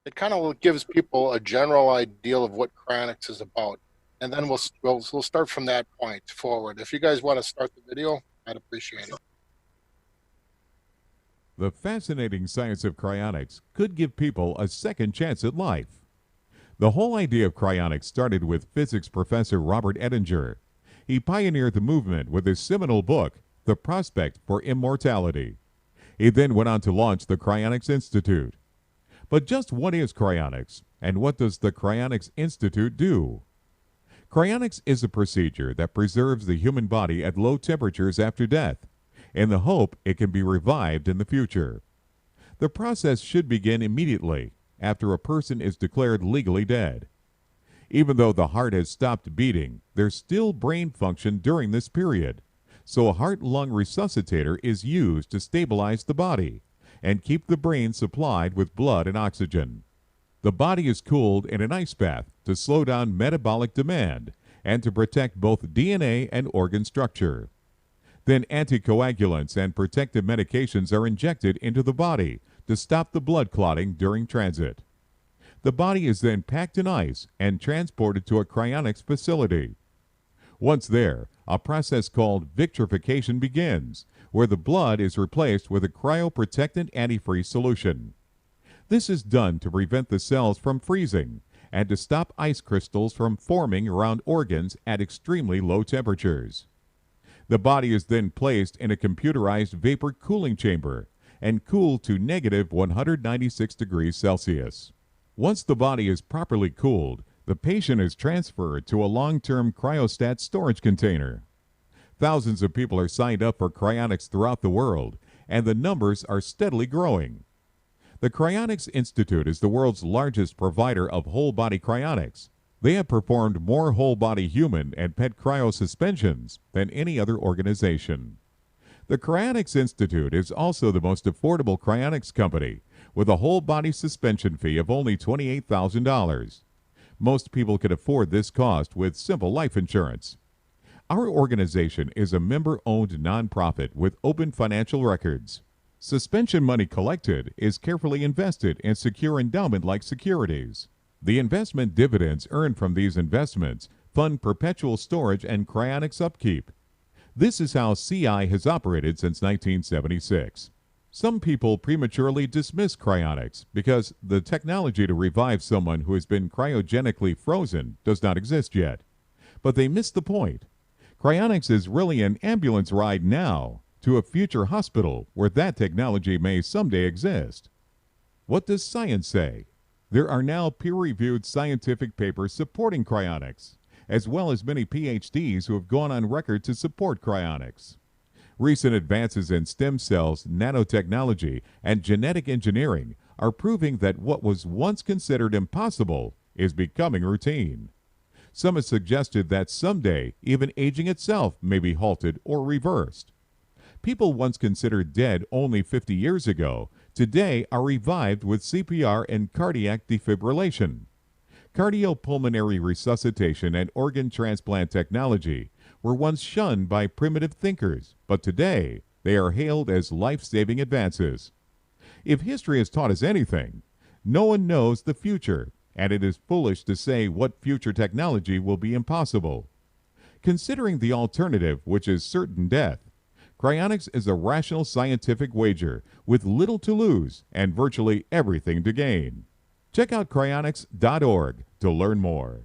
It kind of gives people a general idea of what cryonics is about, and then we'll start from that point forward. If you guys want to start the video, I'd appreciate it. The fascinating science of cryonics could give people a second chance at life. The whole idea of cryonics started with physics professor Robert Ettinger. He pioneered the movement with his seminal book, The Prospect for Immortality. He then went on to launch the Cryonics Institute. But just what is cryonics, and what does the Cryonics Institute do? Cryonics is a procedure that preserves the human body at low temperatures after death, in the hope it can be revived in the future. The process should begin immediately after a person is declared legally dead. Even though the heart has stopped beating, there's still brain function during this period, so a heart-lung resuscitator is used to stabilize the body and keep the brain supplied with blood and oxygen. The body is cooled in an ice bath to slow down metabolic demand and to protect both DNA and organ structure. Then anticoagulants and protective medications are injected into the body to stop the blood clotting during transit. The body is then packed in ice and transported to a cryonics facility. Once there, a process called vitrification begins, where the blood is replaced with a cryoprotectant antifreeze solution. This is done to prevent the cells from freezing and to stop ice crystals from forming around organs at extremely low temperatures. The body is then placed in a computerized vapor cooling chamber and cooled to negative 196 degrees Celsius. Once the body is properly cooled, the patient is transferred to a long-term cryostat storage container. Thousands of people are signed up for cryonics throughout the world, and the numbers are steadily growing. The Cryonics Institute is the world's largest provider of whole-body cryonics. They have performed more whole-body human and pet cryosuspensions than any other organization. The Cryonics Institute is also the most affordable cryonics company, with a whole-body suspension fee of only $28,000. Most people can afford this cost with simple life insurance. Our organization is a member-owned nonprofit with open financial records. Suspension money collected is carefully invested in secure endowment-like securities. The investment dividends earned from these investments fund perpetual storage and cryonics upkeep. This is how CI has operated since 1976. Some people prematurely dismiss cryonics because the technology to revive someone who has been cryogenically frozen does not exist yet. But they miss the point. Cryonics is really an ambulance ride now to a future hospital where that technology may someday exist. What does science say? There are now peer-reviewed scientific papers supporting cryonics, as well as many PhDs who have gone on record to support cryonics. Recent advances in stem cells, nanotechnology, and genetic engineering are proving that what was once considered impossible is becoming routine. Some have suggested that someday even aging itself may be halted or reversed. People once considered dead only 50 years ago today are revived with CPR and cardiac defibrillation. Cardiopulmonary resuscitation and organ transplant technology were once shunned by primitive thinkers, but today they are hailed as life-saving advances. If history has taught us anything, no one knows the future, and it is foolish to say what future technology will be impossible. Considering the alternative, which is certain death, cryonics is a rational scientific wager with little to lose and virtually everything to gain. Check out cryonics.org to learn more.